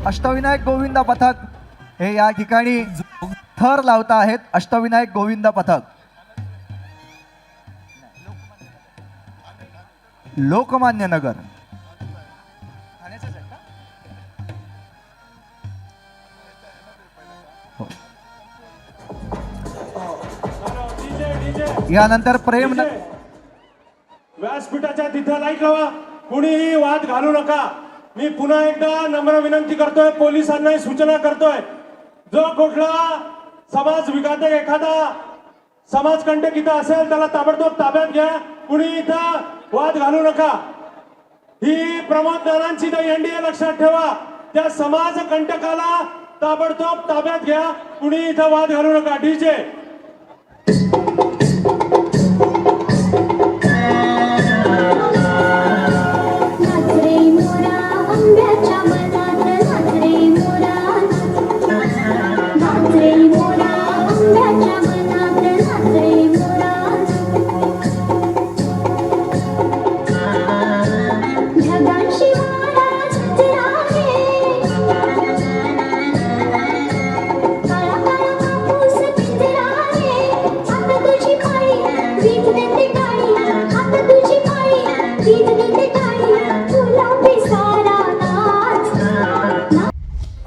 अष्टविनायक गोविंद पथक हे या ठिकाणी थर लावता आहेत. अष्टविनायक गोविंद पथक लोकमान्य नगर. यानंतर प्रेम व्यासपीठाच्या तिथं लाईट लावा. कुणीही वाद घालू नका. मी पुन्हा एकदा नम्र विनंती करतोय, पोलिसांना सूचना करतोय, जो कुठला समाज विघातक एखादा समाजकंटक इथं असेल त्याला ताबडतोब ताब्यात घ्या. कुणी इथं वाद घालू नका. ही प्रमोद दारांची दहीहंडी लक्षात ठेवा. त्या समाजकंटकाला ताबडतोब ताब्यात घ्या. कुणी इथं वाद घालू नका. डीजे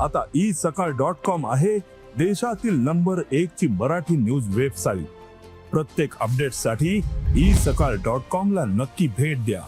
आता isakal.com आहे देशातील नंबर 1 ची मराठी न्यूज वेबसाईट. प्रत्येक अपडेटसाठी isakal.com ला नक्की भेट द्या.